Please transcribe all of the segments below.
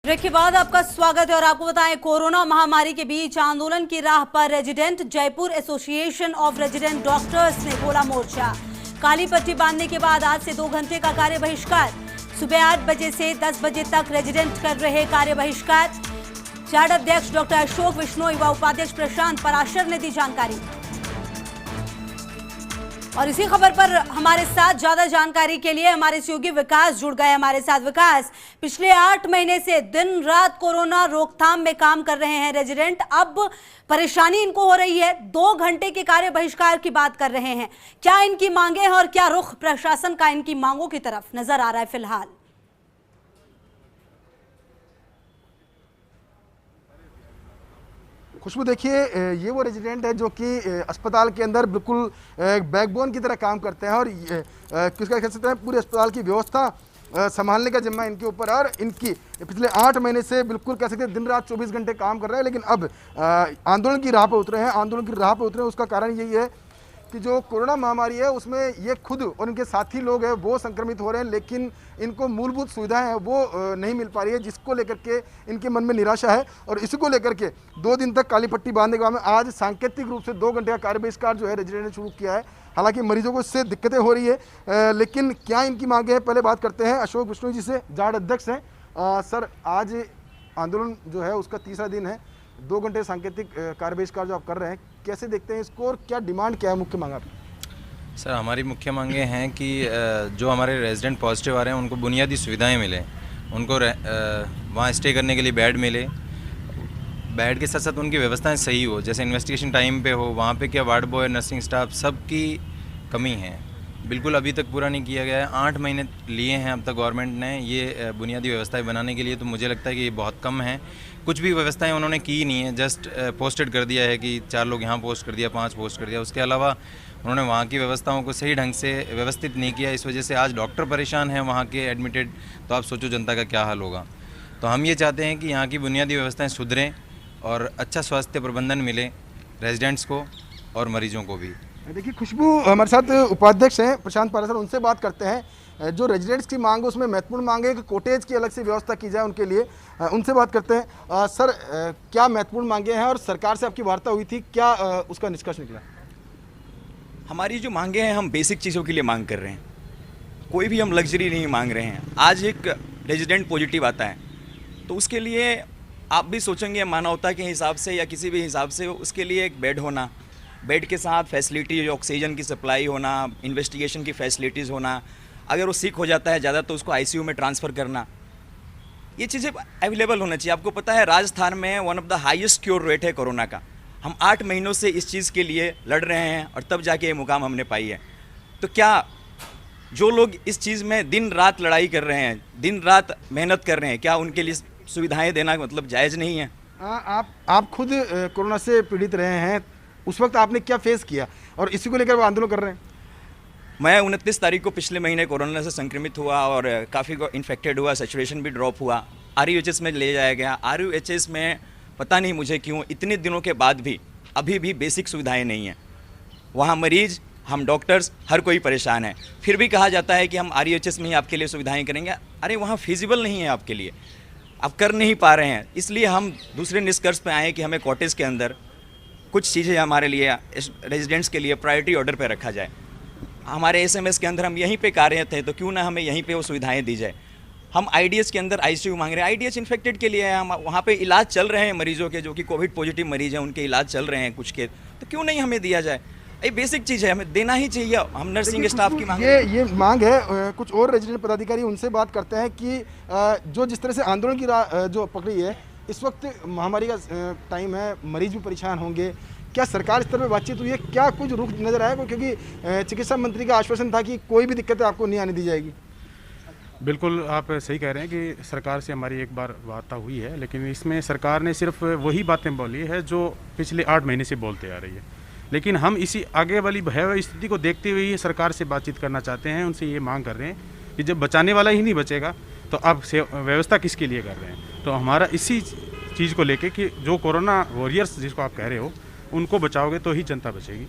Break के बाद आपका स्वागत है और आपको बताएं, कोरोना महामारी के बीच आंदोलन की राह पर resident Jaipur association of resident doctors ने खोला मोर्चा। काली पट्टी बांधने के बाद आज से 2 घंटे का कार्य बहिष्कार। सुबह 8 बजे से 10 बजे तक रेजिडेंट कर रहे कार्य बहिष्कार। चार्ड अध्यक्ष डॉक्टर अशोक विश्नोई व उपाध्यक्ष प्रशांत पराशर ने दी जानकारी। और इसी खबर पर हमारे साथ ज्यादा जानकारी के लिए हमारे सहयोगी विकास जुड़ गए हमारे साथ। विकास, पिछले 8 महीने से दिन रात कोरोना रोकथाम में काम कर रहे हैं रेजिडेंट, अब परेशानी इनको हो रही है, 2 घंटे के कार्य बहिष्कार की बात कर रहे हैं। क्या इनकी मांगे हैं और क्या रुख प्रशासन का इनकी मांगों की तरफ नजर आ रहा है फिलहाल? खुशबू, देखिए, ये वो रेजिडेंट है जो कि अस्पताल के अंदर बिल्कुल बैकबोन की तरह काम करते हैं और किसका कह सकते हैं पूरे अस्पताल की व्यवस्था संभालने का जिम्मा इनके ऊपर। और इनकी पिछले 8 महीने से बिल्कुल कह सकते हैं दिन रात 24 घंटे काम कर रहे हैं, लेकिन अब आंदोलन की राह पर उतरे हैं। आंदोलन की राह पर उतरे उसका कारण यही है कि जो कोरोना महामारी है उसमें ये खुद और इनके साथी लोग हैं वो संक्रमित हो रहे हैं, लेकिन इनको मूलभूत सुविधाएं हैं वो नहीं मिल पा रही है, जिसको लेकर के इनके मन में निराशा है। और इसको लेकर के 2 दिन तक काली पट्टी बांधने के बाद में आज सांकेतिक रूप से 2 घंटे का कार्य बहिष्कार जो है रेजिडेंट ने शुरू किया है। हालांकि मरीजों को इससे दिक्कतें हो रही है, लेकिन क्या इनकी मांगे हैं, पहले बात करते हैं अशोक विश्नोई जी से, जार्ड अध्यक्ष हैं। सर, आज आंदोलन जो है उसका 3रा दिन है, 2 घंटे सांकेतिक कार्य बहिष्कार जो आप कर रहे हैं, कैसे देखते हैं इसको और क्या डिमांड, क्या है मुख्य मांग आपकी? सर, हमारी मुख्य मांगे हैं कि जो हमारे रेजिडेंट पॉजिटिव आ रहे हैं उनको बुनियादी सुविधाएं मिलें, उनको वहाँ स्टे करने के लिए बेड मिले, बेड के साथ साथ उनकी व्यवस्थाएं सही हो, जैसे इन्वेस्टिगेशन टाइम पे हो, वहाँ पे क्या वार्ड बॉय, नर्सिंग स्टाफ सबकी कमी है, बिल्कुल अभी तक पूरा नहीं किया गया है। 8 महीने लिए हैं अब तक गवर्नमेंट ने ये बुनियादी व्यवस्थाएं बनाने के लिए, तो मुझे लगता है कि ये बहुत कम है। कुछ भी व्यवस्थाएं उन्होंने की नहीं है, जस्ट पोस्टेड कर दिया है कि 4 लोग यहाँ पोस्ट कर दिया, 5 पोस्ट कर दिया, उसके अलावा उन्होंने वहाँ की व्यवस्थाओं को सही ढंग से व्यवस्थित नहीं किया। इस वजह से आज डॉक्टर परेशान हैं वहाँ के एडमिटेड, तो आप सोचो जनता का क्या हाल होगा। तो हम ये चाहते हैं कि यहाँ की बुनियादी व्यवस्थाएँ सुधरें और अच्छा स्वास्थ्य प्रबंधन मिले रेजिडेंट्स को और मरीजों को भी। देखिए खुशबू, हमारे साथ उपाध्यक्ष हैं प्रशांत पराशर, उनसे बात करते हैं। जो रेजिडेंट्स की मांग है उसमें महत्वपूर्ण मांग है कि कोटेज की अलग से व्यवस्था की जाए उनके लिए, उनसे बात करते हैं। सर, क्या महत्वपूर्ण मांगे हैं और सरकार से आपकी वार्ता हुई थी, क्या उसका निष्कर्ष निकला? हमारी जो मांगे हैं, हम बेसिक चीज़ों के लिए मांग कर रहे हैं, कोई भी हम लग्जरी नहीं मांग रहे हैं। आज एक रेजिडेंट पॉजिटिव आता है तो उसके लिए आप भी सोचेंगे मानवता के हिसाब से या किसी भी हिसाब से, उसके लिए एक बेड होना, बेड के साथ फैसिलिटी, ऑक्सीजन की सप्लाई होना, इन्वेस्टिगेशन की फैसिलिटीज़ होना, अगर वो सिक हो जाता है ज़्यादा तो उसको आईसीयू में ट्रांसफ़र करना, ये चीज़ें अवेलेबल होना चाहिए। आपको पता है राजस्थान में 1 of the highest cure rate है कोरोना का। हम 8 महीनों से इस चीज़ के लिए लड़ रहे हैं और तब जाके ये मुकाम हमने पाई है। तो क्या जो लोग इस चीज़ में दिन रात लड़ाई कर रहे हैं, दिन रात मेहनत कर रहे हैं, क्या उनके लिए सुविधाएँ देना मतलब जायज़ नहीं है? आप खुद कोरोना से पीड़ित रहे हैं, उस वक्त आपने क्या फेस किया और इसी को लेकर वो आंदोलन कर रहे हैं? मैं 29 तारीख को पिछले महीने कोरोना से संक्रमित हुआ और काफ़ी इन्फेक्टेड हुआ, सैचुरेशन भी ड्रॉप हुआ, RUHS में ले जाया गया। RUHS में पता नहीं मुझे क्यों इतने दिनों के बाद भी अभी भी बेसिक सुविधाएं नहीं हैं। वहाँ मरीज, हम डॉक्टर्स, हर कोई परेशान है। फिर भी कहा जाता है कि हम RUHS में ही आपके लिए सुविधाएँ करेंगे। अरे वहाँ फिजिबल नहीं है आपके लिए, आप कर नहीं पा रहे हैं। इसलिए हम दूसरे निष्कर्ष पर आए कि हमें कॉटेज के अंदर कुछ चीज़ें हमारे लिए, रेजिडेंट्स के लिए प्रायोरिटी ऑर्डर पे रखा जाए। हमारे SMS के अंदर हम यहीं पे कार्यरत हैं, तो क्यों ना हमें यहीं पे वो सुविधाएं दी जाए। हम IDH के अंदर ICU मांग रहे हैं, IDH इन्फेक्टेड के लिए है, हम वहाँ पे इलाज चल रहे हैं मरीजों के, जो कि कोविड पॉजिटिव मरीज हैं, उनके इलाज चल रहे हैं कुछ के, तो क्यों नहीं हमें दिया जाए? ये बेसिक चीज़ है, हमें देना ही चाहिए। हम नर्सिंग स्टाफ की मांग, ये मांग है। कुछ और रेजिडेंट पदाधिकारी, उनसे बात करते हैं कि जो जिस तरह से आंदोलन की राह जो पकड़ी है, इस वक्त महामारी का टाइम है, मरीज भी परेशान होंगे, क्या सरकार स्तर पर बातचीत हुई है, क्या कुछ रुख नजर आया? क्योंकि चिकित्सा मंत्री का आश्वासन था कि कोई भी दिक्कतें आपको नहीं आने दी जाएगी। बिल्कुल, आप सही कह रहे हैं कि सरकार से हमारी एक बार वार्ता हुई है, लेकिन इसमें सरकार ने सिर्फ वही बातें बोली है जो पिछले 8 महीने से बोलते आ रही है। लेकिन हम इसी आगे वाली भयावह स्थिति को देखते हुए ही सरकार से बातचीत करना चाहते हैं, उनसे ये मांग कर रहे हैं कि जब बचाने वाला ही नहीं बचेगा तो आप व्यवस्था किसके लिए कर रहे हैं? तो हमारा इसी चीज़ को लेके कि जो कोरोना वॉरियर्स जिसको आप कह रहे हो, उनको बचाओगे तो ही जनता बचेगी,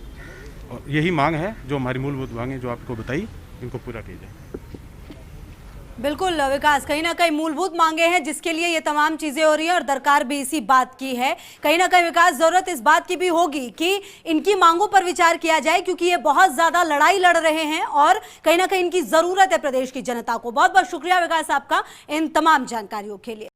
और यही मांग है जो हमारी मूलभूत मांग है जो आपको बताई, इनको पूरा किया जाए। बिल्कुल विकास, कहीं ना कहीं मूलभूत मांगे हैं जिसके लिए ये तमाम चीजें हो रही है और दरकार भी इसी बात की है। कहीं ना कहीं विकास, जरूरत इस बात की भी होगी कि इनकी मांगों पर विचार किया जाए, क्योंकि ये बहुत ज्यादा लड़ाई लड़ रहे हैं और कहीं ना कहीं इनकी जरूरत है प्रदेश की जनता को। बहुत बहुत शुक्रिया विकास आपका इन तमाम जानकारियों के लिए।